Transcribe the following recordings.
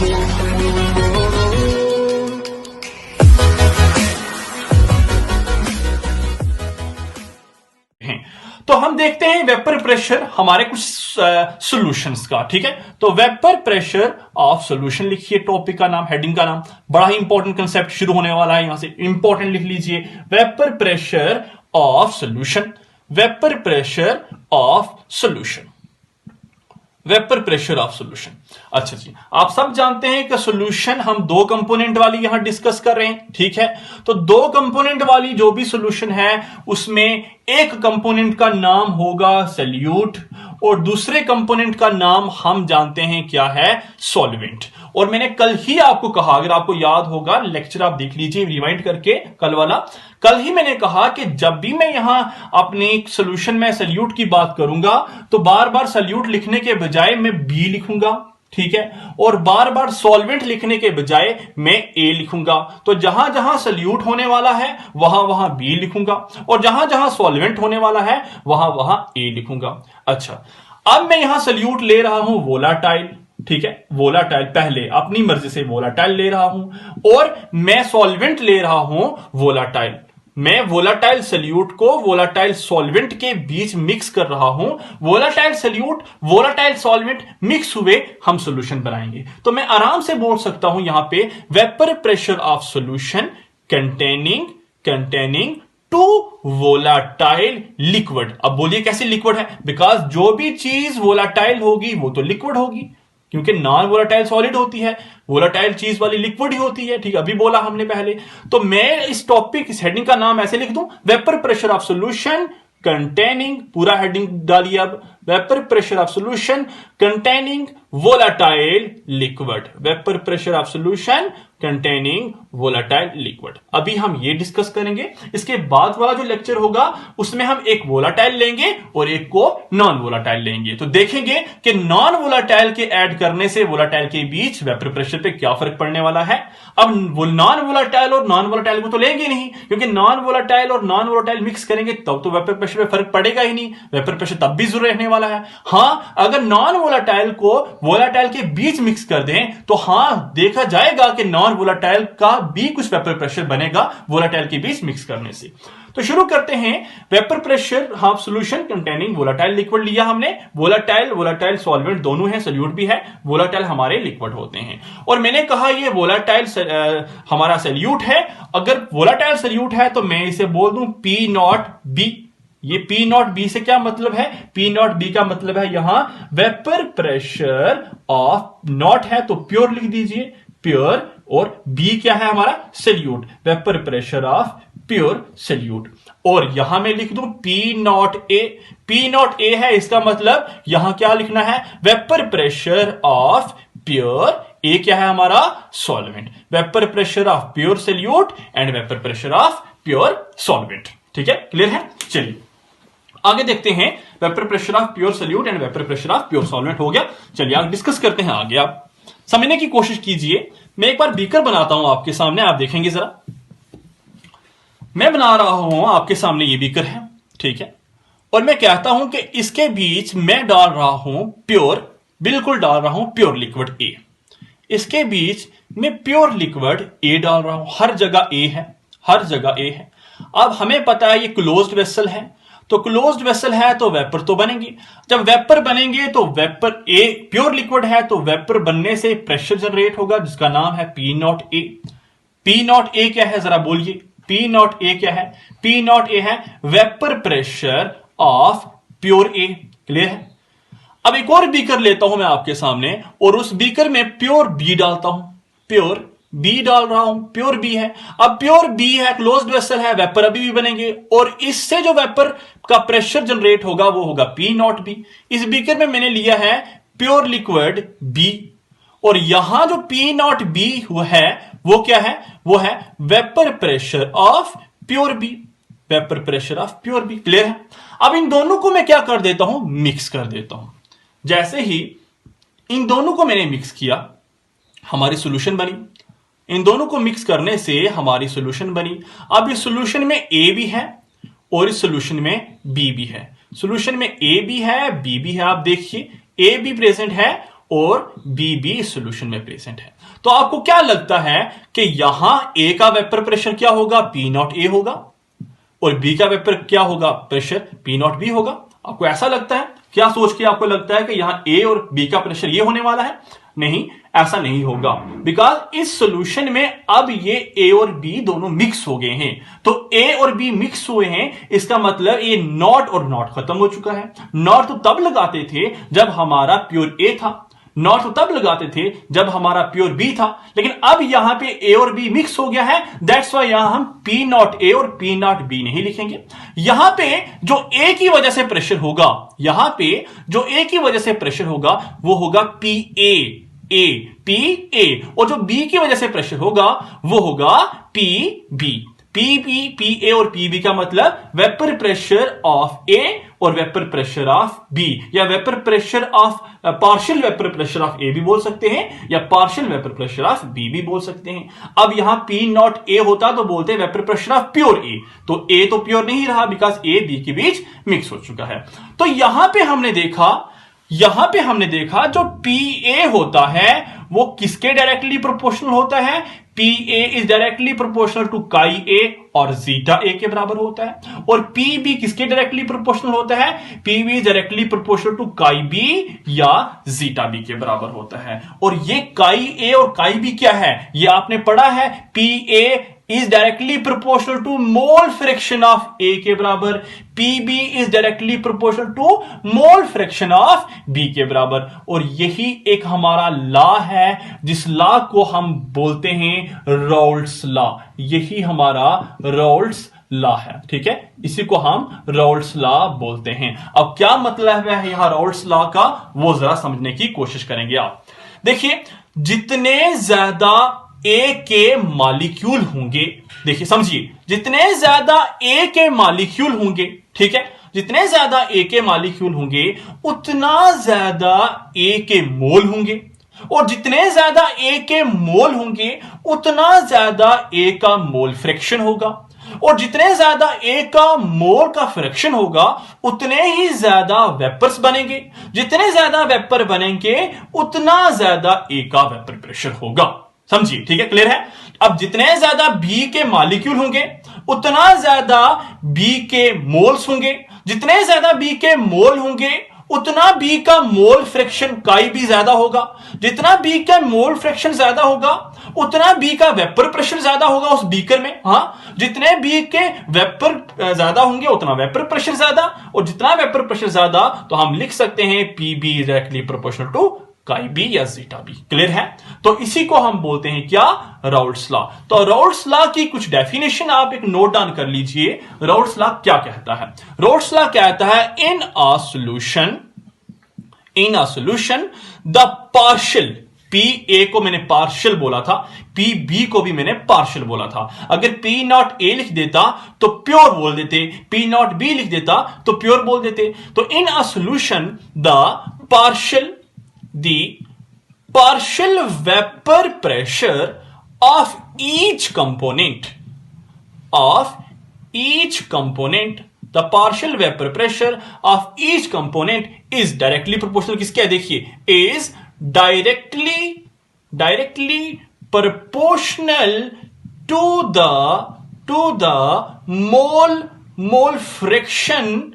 तो हम देखते हैं वेपर प्रेशर हमारे कुछ सॉल्यूशंस का, ठीक है। तो वेपर प्रेशर ऑफ सॉल्यूशन लिखिए, टॉपिक का नाम, हेडिंग का नाम, बड़ा ही इंपॉर्टेंट कंसेप्ट शुरू होने वाला है, यहां से इंपॉर्टेंट लिख लीजिए, vapour pressure of solution, vapour pressure of solution, vapour pressure of solution. अच्छा जी, आप सब जानते हैं कि सॉल्यूशन हम दो कंपोनेंट वाली यहां डिस्कस कर रहे हैं, ठीक है। तो दो कंपोनेंट वाली जो भी सॉल्यूशन है उसमें एक कंपोनेंट का नाम होगा सॉल्यूट और दूसरे कंपोनेंट का नाम हम जानते हैं क्या है, सॉल्वेंट। और मैंने कल ही आपको कहा, अगर आपको याद होगा लेक्चर आप देख लीजिए रिवाइंड करके, कल वाला, कल ही मैंने कहा कि जब भी मैं यहां अपने सॉल्यूशन में सॉल्यूट की बात करूंगा तो बार बार सॉल्यूट लिखने के बजाय मैं बी लिखूंगा, ठीक है, और बार बार सॉल्वेंट लिखने के बजाय मैं ए लिखूंगा। तो जहां जहां सॉल्यूट होने वाला है वहां वहां बी लिखूंगा और जहां जहां सॉल्वेंट होने वाला है वहां वहां ए लिखूंगा। अच्छा, अब मैं यहां सॉल्यूट ले रहा हूं वोलाटाइल, ठीक है, वोलाटाइल, पहले अपनी मर्जी से वोलाटाइल ले रहा हूं और मैं सॉल्वेंट ले रहा हूं वोलाटाइल। मैं वोलाटाइल सॉल्यूट को वोलाटाइल सॉल्वेंट के बीच मिक्स कर रहा हूं, volatile solute volatile solvent mix हुए हम सॉल्यूशन बनाएंगे। तो मैं आराम से बोल सकता हूं यहां पे vapour pressure of solution containing to volatile liquid. अब बोलिए कैसे लिक्विड है, बिकॉज जो भी चीज वोलाटाइल होगी वो तो लिक्विड होगी, क्योंकि नॉन वोलाटाइल सॉलिड होती है, वोलाटाइल चीज वाली लिक्विड ही होती है, ठीक, अभी बोला हमने पहले। तो मैं इस टॉपिक, इस हेडिंग का नाम ऐसे लिख दूं, vapour pressure of solution containing, पूरा हेडिंग डालिए अब, vapour pressure of solution containing volatile liquid, vapour pressure of solution containing volatile liquid. अभी हम ये डिस्कस करेंगे, इसके बाद वाला जो लेक्चर होगा उसमें हम एक वोलाटाइल लेंगे और एक को नॉन वोलाटाइल लेंगे। तो देखेंगे कि नॉन वोलाटाइल के ऐड करने से वोलाटाइल के बीच वेपर प्रेशर पे क्या फर्क पड़ने वाला है। अब नॉन वोलाटाइल और नॉन वोलाटाइल को तो लेंगे नहीं, क्योंकि नॉन वोलाटाइल और नॉन वोलाटाइल मिक्स करेंगे तब तो वेपर प्रेशर पे फर्क पड़ेगा ही नहीं, वेपर प्रेशर तब भी जरूर रहने वाला है। हां, अगर नॉन वोलाटाइल को वोलाटाइल के बीच मिक्स कर दें तो हां देखा जाएगा कि नॉन वोलाटाइल का भी कुछ वेपर प्रेशर बनेगा वोलाटाइल के बीच मिक्स करने से। तो शुरू करते हैं, vapour pressure half solution containing volatile liquid लिया हमने, वोलाटाइल सॉल्वेंट दोनों है, सॉल्यूट भी है, वोलाटाइल हमारे लिक्विड होते हैं। और मैंने कहा ये वोलाटाइल हमारा सॉल्यूट है, अगर वोलाटाइल सॉल्यूट है तो मैं इसे बोल दूं पी नॉट बी। ये पी नॉट बी से क्या मतलब है, पी नॉट बी का मतलब है यहां वेपर प्रेशर ऑफ, नॉट है तो प्योर लिख दीजिए, प्योर, और बी क्या है हमारा, solute, vapour pressure of pure solute. और यहां मैं लिख दूं P naught A, P naught A है, इसका मतलब यहां क्या लिखना है, वेपर प्रेशर ऑफ प्योर, ए क्या है हमारा, solvent, vapour pressure of pure solute and vapour pressure of pure solvent. ठीक है, क्लियर है। चलिए आगे देखते हैं, vapour pressure of pure solute and vapour pressure of pure solvent हो गया। चलिए आगे डिस्कस करते हैं, आगे आप समझने की कोशिश कीजिए। मैं एक बार बीकर बनाता हूं आपके सामने, आप देखेंगे जरा, मैं बना रहा हूं आपके सामने, ये बीकर है, ठीक है, और मैं कहता हूं कि इसके बीच मैं डाल रहा हूं प्योर, बिल्कुल डाल रहा हूं प्योर लिक्विड ए, इसके बीच मैं प्योर लिक्विड ए डाल रहा हूं, हर जगह ए है, हर जगह ए है। अब हमें पता है ये क्लोज्ड वेसल है, तो क्लोज्ड वेसल है तो वेपर तो बनेंगे, जब वेपर बनेंगे तो वेपर ए, प्योर लिक्विड है तो वेपर बनने से प्रेशर जनरेट होगा जिसका नाम है P naught A. P naught A क्या है जरा बोलिए, पी नॉट ए क्या है, पी नॉट ए है vapour pressure of pure A. Clear है। अब एक और बीकर लेता हूं मैं आपके सामने और उस बीकर में प्योर बी डालता हूं, प्योर बी डाल रहा हूं, प्योर बी है। अब प्योर बी है, क्लोज्ड वेसल है, वेपर अभी भी बनेंगे और इससे जो वेपर का प्रेशर जनरेट होगा वो होगा पी नॉट बी। इस बीकर में मैंने लिया है प्योर लिक्विड बी और यहां जो पी नॉट बी है वो क्या है, वो है vapour pressure of pure B, vapour pressure of pure B. Clear है। अब इन दोनों को मैं क्या कर देता हूं, मिक्स कर देता हूं। जैसे ही इन दोनों को मैंने मिक्स किया हमारी सॉल्यूशन बनी, इन दोनों को मिक्स करने से हमारी सॉल्यूशन बनी। अब इस सॉल्यूशन में ए भी है और इस सॉल्यूशन में बी भी है, सॉल्यूशन में ए भी है बी भी है, आप देखिए ए भी प्रेजेंट है और बी भी इस सॉल्यूशन में प्रेजेंट है। तो आपको क्या लगता है कि यहां ए का वेपर प्रेशर क्या होगा, पी नॉट ए होगा, और बी का वेपर क्या होगा, प्रेशर पी नॉट बी होगा। आपको ऐसा लगता है? क्या सोच के आपको लगता है कि यहां ए और बी का प्रेशर ये होने वाला है? नहीं, ऐसा नहीं होगा, बिकॉज इस सॉल्यूशन में अब ये ए और बी दोनों मिक्स हो गए हैं। तो ए और बी मिक्स हुए हैं, इसका मतलब ये नॉट और नॉट खत्म हो चुका है। नॉट तो तब लगाते थे जब हमारा प्योर ए था, नॉट तो तब लगाते थे जब हमारा प्योर बी था, लेकिन अब यहां पे ए और बी मिक्स हो गया है, दैट्स वाई यहां हम पी नॉट ए और पी नॉट बी नहीं लिखेंगे। यहां पे जो ए की वजह से प्रेशर होगा, यहां पे जो ए की वजह से प्रेशर होगा वो होगा पी ए, और जो बी की वजह से प्रेशर होगा वो होगा पी बी। पी ए और पी बी का मतलब वेपर प्रेशर ऑफ ए और वेपर प्रेशर ऑफ बी, या vapour pressure of partial vapour pressure of A भी बोल सकते हैं, या partial vapour pressure of B भी बोल सकते हैं। अब यहां पी नॉट ए होता तो बोलते हैं वेपर प्रेशर ऑफ प्योर ए, तो ए तो प्योर नहीं रहा बिकॉज ए बी के बीच मिक्स हो चुका है। तो यहां पे हमने देखा जो पी ए होता है वो किसके डायरेक्टली प्रोपोर्शनल होता है, P A is directly proportional to chi A और जीटा ए के बराबर होता है। और पी बी किसके डायरेक्टली प्रोपोर्शनल होता है, P B is directly proportional to chi B या जीटा बी के बराबर होता है। और ये काई ए और काई बी क्या है, ये आपने पढ़ा है, P A is directly proportional to mole fraction of A के बराबर, PB is directly proportional to mole fraction of B के बराबर। और यही एक हमारा लॉ है जिस लॉ को हम बोलते हैं राउल्ट्स लॉ, यही हमारा राउल्ट्स लॉ है, ठीक है, इसी को हम राउल्ट्स लॉ बोलते हैं। अब क्या मतलब है यहां राउल्ट्स लॉ का, वो जरा समझने की कोशिश करेंगे आप। देखिए, जितने ज्यादा ए के मॉलिक्यूल होंगे, देखिए समझिए, जितने ज्यादा ए के मॉलिक्यूल होंगे, ठीक है, जितने ज्यादा ए के मॉलिक्यूल होंगे उतना ज्यादा ए के मोल होंगे, और जितने ज्यादा ए के मोल होंगे उतना ज्यादा ए का मोल फ्रैक्शन होगा, और जितने ज्यादा ए का मोल का फ्रैक्शन होगा उतने ही ज्यादा वेपर्स बनेंगे, जितने ज्यादा वेपर बनेंगे उतना ज्यादा ए का वेपर प्रेशर होगा। समझिए, ठीक है, क्लियर है। अब जितने ज्यादा बी के मॉलिक्यूल होंगे उतना ज्यादा बी के मोल्स होंगे, जितने ज्यादा बी के मोल होंगे उतना बी का मोल फ्रैक्शन काई भी ज्यादा होगा, जितना बी का मोल फ्रैक्शन ज्यादा होगा उतना बी का वेपर प्रेशर ज्यादा होगा उस बीकर में। हां, जितने बी के वेपर ज्यादा होंगे उतना वेपर प्रेशर ज्यादा, और जितना वेपर प्रेशर ज्यादा तो हम लिख सकते हैं P B is directly proportional to chi B या जीटा बी। क्लियर है? तो इसी को हम बोलते हैं क्या, राउल्ट्स लॉ। तो राउल्ट्स लॉ की कुछ डेफिनेशन आप एक नोट डाउन कर लीजिए। राउल्ट्स लॉ क्या कहता है? राउल्ट्स लॉ कहता है in a solution the partial, P A को मैंने पार्शियल बोला था, पी बी को भी मैंने पार्शियल बोला था। अगर पी नॉट ए लिख देता तो प्योर बोल देते, पी नॉट बी लिख देता तो प्योर बोल देते। तो in a solution the partial vapor pressure of each component, the partial vapor pressure of each component is directly proportional, किसके है देखिए, is directly proportional to the mole fraction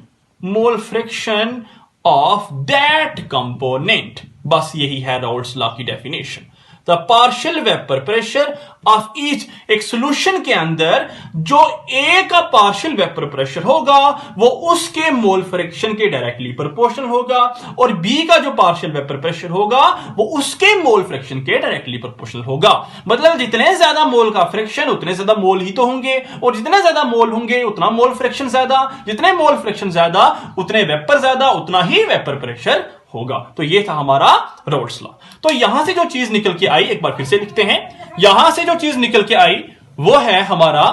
of that component। बस यही है Raoult's law की definition. The partial vapour pressure of each, एक solution के अंदर जो ए का पार्शियल वेपर प्रेशर होगा वो उसके मोल फ्रैक्शन के डायरेक्टली प्रोपोर्शनल होगा, और बी का जो पार्शियल वेपर प्रेशर होगा वो उसके मोल फ्रैक्शन के डायरेक्टली प्रोपोर्शनल होगा। मतलब जितने ज्यादा मोल का फ्रैक्शन उतने ज्यादा मोल ही तो होंगे, और जितने ज्यादा मोल होंगे उतना मोल फ्रैक्शन ज्यादा, जितने मोल फ्रैक्शन ज्यादा उतने वेपर ज्यादा, उतना ही वेपर प्रेशर होगा। तो ये था हमारा राउल्ट्स लॉ। तो यहां से जो चीज निकल के आई, एक बार फिर से लिखते हैं, यहां से जो चीज निकल के आई वो है हमारा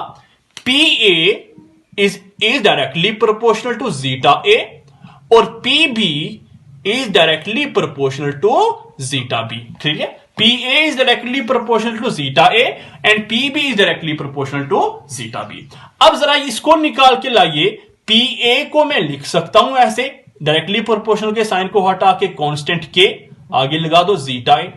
P A is directly proportional to zeta A, और P B is directly proportional to zeta B. ठीक है, P A is directly proportional to zeta A and P B is directly proportional to zeta B. अब जरा इसको निकाल के लाइए, P A को मैं लिख सकता हूं ऐसे, डायरेक्टली प्रोपोर्शनल के साइन को हटा के कांस्टेंट के, आगे लगा दो जीटा ए।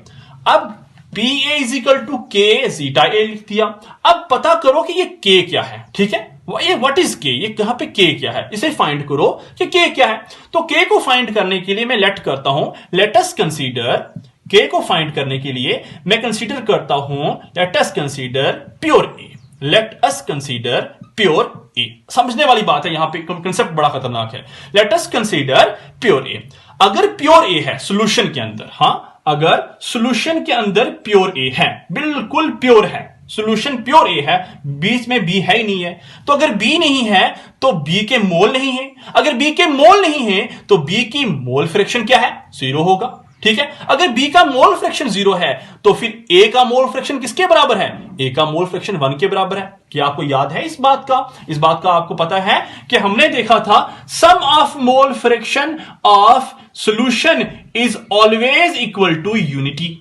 अब P A is equal to K zeta A लिख दिया। अब पता करो कि ये के क्या है, ठीक है, ये व्हाट इज के, ये कहां पे के क्या है, इसे फाइंड करो कि के क्या है। तो के को फाइंड करने के लिए मैं लेट करता हूं, लेट अस कंसीडर, के को फाइंड करने के लिए मैं कंसीडर करता हूं लेट अस कंसीडर प्योर ए, लेट अस कंसीडर प्योर ए। समझने वाली बात है, यहां पे कंसेप्ट बड़ा खतरनाक है। लेट अस कंसीडर प्योर ए। अगर प्योर ए है सॉल्यूशन के अंदर, हां अगर सॉल्यूशन के अंदर प्योर ए है, बिल्कुल प्योर है, सॉल्यूशन प्योर ए है, बीच में बी है ही नहीं है, तो अगर बी नहीं है तो बी के मोल नहीं है, अगर बी के मोल नहीं है तो बी की मोल फ्रैक्शन क्या है, 0 होगा, ठीक है। अगर बी का मोल फ्रैक्शन 0 है तो फिर ए का मोल फ्रैक्शन किसके बराबर है, ए का मोल फ्रैक्शन 1 के बराबर है। क्या आपको याद है इस बात का, इस बात का आपको पता है कि हमने देखा था sum of mole fraction of solution is always equal to unity,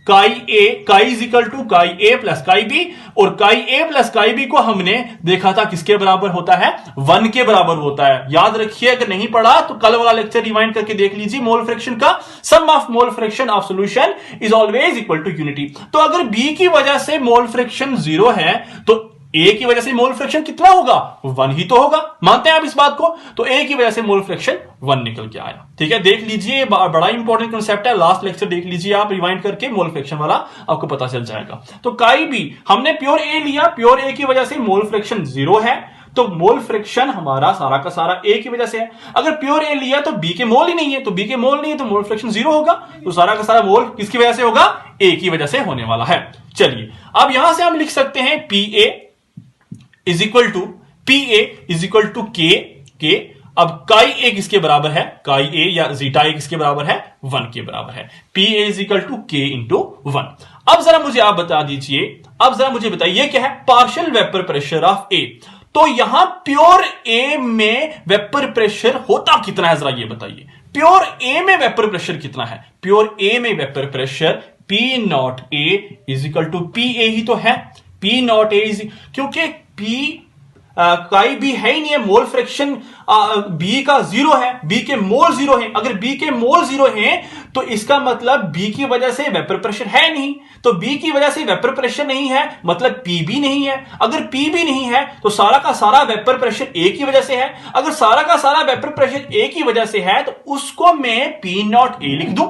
chi A, काई is equal to chi A plus chi B, और काई ए प्लस काई बी को हमने देखा था किसके बराबर होता है, 1 के बराबर होता है। याद रखिए, अगर नहीं पढ़ा तो कल वाला लेक्चर रिवाइंड करके देख लीजिए। मोल फ्रैक्शन का sum of mole fraction of solution is always equal to unity. तो अगर बी की वजह से मोल फ्रैक्शन 0 है तो ए की वजह से मोल फ्रैक्शन कितना होगा, 1 ही तो होगा। मानते हैं आप इस बात को, तो ए की वजह से मोल फ्रैक्शन 1 निकल के आया, ठीक है। देख लीजिए, बड़ा इंपॉर्टेंट कांसेप्ट है, लास्ट लेक्चर देख लीजिए आप रिवाइंड करके, मोल फ्रैक्शन वाला आपको पता चल जाएगा। तो काई बी, हमने प्योर ए लिया, प्योर ए की वजह से मोल फ्रैक्शन 0 है, तो मोल फ्रैक्शन हमारा सारा का सारा ए की वजह से है। अगर प्योर ए लिया तो बी के मोल ही नहीं है, तो बी के मोल नहीं है तो मोल फ्रैक्शन 0 होगा, तो सारा का सारा मोल किसकी वजह से होगा, ए की वजह से होने वाला है। चलिए अब यहां से हम लिख सकते हैं P A is equal to, P A is equal to K. अब काई ए किसके बराबर है, काई ए या जीटा ए किसके बराबर है, 1 के बराबर है। P A is equal to K into 1। अब जरा मुझे आप बता दीजिए, अब जरा मुझे बताइए क्या है पार्शियल वेपर प्रेशर ऑफ ए। तो यहां प्योर ए में वेपर प्रेशर होता कितना है, जरा ये बताइए। प्योर ए में वेपर प्रेशर कितना है, प्योर ए में vapour pressure P naught A is equal to P A ही तो है, पी नॉट ए इज, क्योंकि पी काई बी है ही नहीं है, मोल फ्रैक्शन बी का 0 है, बी के मोल 0 है। अगर बी के मोल 0 है तो इसका मतलब बी की वजह से वेपर प्रेशर है नहीं, तो बी की वजह से वेपर प्रेशर नहीं है, मतलब पी भी नहीं है। अगर पी भी नहीं है तो सारा का सारा वेपर प्रेशर ए की वजह से है। अगर सारा का सारा वेपर प्रेशर ए की वजह से है तो उसको मैं पी नॉट ए लिख दूं।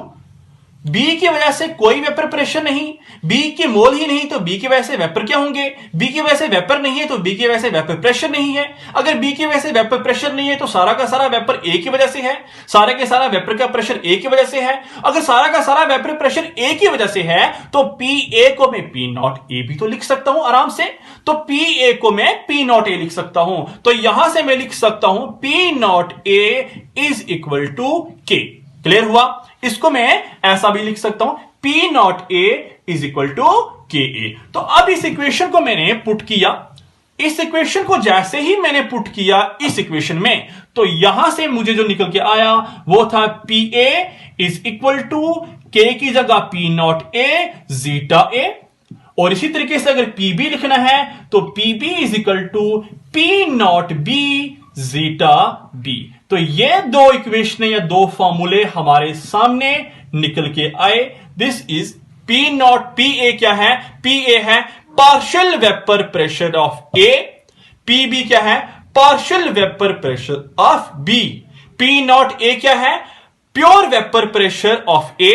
बी की वजह से कोई वेपर प्रेशर नहीं, बी के मोल ही नहीं, तो बी की वजह से वेपर क्या होंगे, बी की वजह से वेपर नहीं है तो बी की वजह से वेपर प्रेशर नहीं है। अगर बी की वजह से वेपर प्रेशर नहीं है तो सारा का सारा वेपर ए की वजह से है, सारे के सारा वेपर का प्रेशर ए की वजह से है। अगर सारा का सारा वेपर प्रेशर ए की वजह से है तो पी ए को मैं पी नॉट ए भी तो लिख सकता हूं आराम से, तो पी ए को मैं पी नॉट ए लिख सकता हूं। तो यहां से मैं लिख सकता हूं P naught A is equal to K. Clear हुआ, इसको मैं ऐसा भी लिख सकता हूं P naught A is equal to K A. तो अब इस इक्वेशन को मैंने पुट किया, इस इक्वेशन को जैसे ही मैंने पुट किया इस इक्वेशन में, तो यहां से मुझे जो निकल के आया वो था P A is equal to K की जगह P naught A zeta A. और इसी तरीके से अगर पी बी लिखना है तो P B is equal to P naught B zeta B. तो ये दो इक्वेशन या दो फॉर्मूले हमारे सामने निकल के आए। This is P naught, P A क्या है, पी ए है partial vapour pressure of A, P B क्या है partial vapour pressure of B. P naught A क्या है pure vapour pressure of A,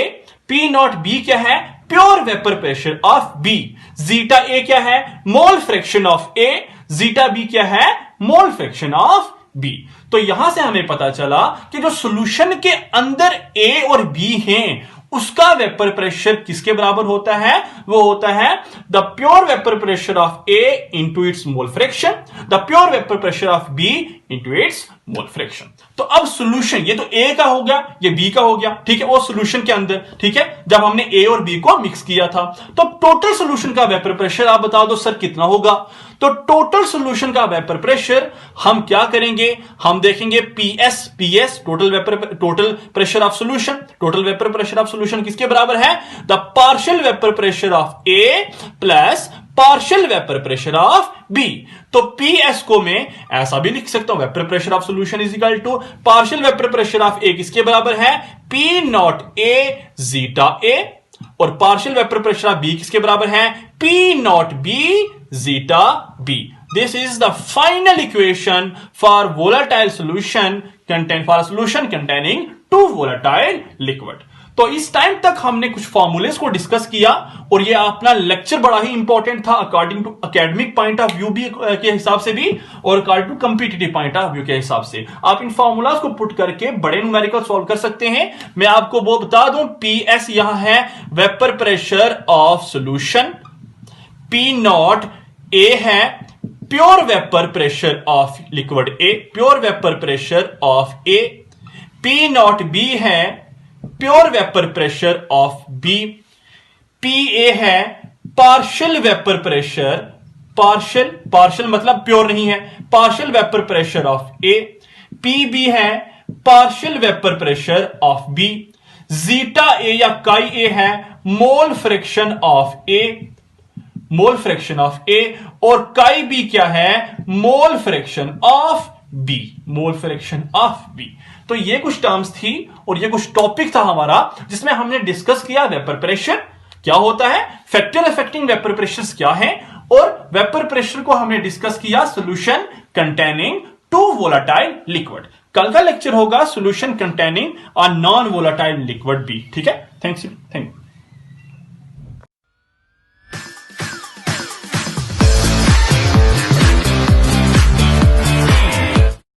P naught B क्या है pure vapour pressure of B. Zeta A क्या है mole fraction of A, zeta B क्या है मोल फ्रैक्शन ऑफ बी। तो यहां से हमें पता चला कि जो सॉल्यूशन के अंदर ए और बी हैं उसका वेपर प्रेशर किसके बराबर होता है, वो होता है the pure vapour pressure of A into its mole fraction, the pure vapour pressure of B into its mole fraction. तो अब सॉल्यूशन, ये तो ए का हो गया, ये बी का हो गया, ठीक है, वो सॉल्यूशन के अंदर, ठीक है, जब हमने ए और बी को मिक्स किया था। तो टोटल सॉल्यूशन का वेपर प्रेशर आप बता दो सर कितना होगा। तो टोटल सॉल्यूशन का वेपर प्रेशर हम क्या करेंगे, हम देखेंगे PS, PS total pressure of solution, total vapour pressure of solution किसके बराबर है the partial vapour pressure of A plus partial vapour pressure of B. तो पीएस को मैं ऐसा भी लिख सकता हूं, vapour pressure of solution is equal to partial vapour pressure of A किसके बराबर है, P naught A zeta A, और partial vapour pressure of B किसके बराबर है, P naught B zeta B. This is the final equation for volatile solution for solution containing two volatile liquid. तो इस time तक हमने कुछ फॉर्मूलेस को डिस्कस किया, और ये अपना लेक्चर बड़ा ही इंपॉर्टेंट था according to academic point of view भी के हिसाब से भी, और according to competitive point of view के हिसाब से। आप इन फॉर्मूलाज को पुट करके बड़े न्यूमेरिकल सॉल्व कर सकते हैं। मैं आपको वो बता दूं, पीएस यहां है vapour pressure of solution, P naught A है pure vapour pressure of liquid A, pure vapour pressure of A, P naught B है pure vapour pressure of B, P A है पार्शियल वेपर प्रेशर, पार्शियल मतलब प्योर नहीं है, partial vapour pressure of A, P B है partial vapour pressure of B, zeta A या chi A है mole fraction of A, mole fraction of A, और chi B क्या है, mole fraction of B, mole fraction of B. तो ये कुछ terms थी और ये कुछ टॉपिक था हमारा, जिसमें हमने डिस्कस किया वेपर प्रेशर क्या होता है, फैक्टर अफेक्टिंग वेपर प्रेशर क्या है, और वेपर प्रेशर को हमने डिस्कस किया solution containing two volatile liquid. कल का लेक्चर होगा solution containing a non volatile liquid भी। ठीक है, थैंक यू।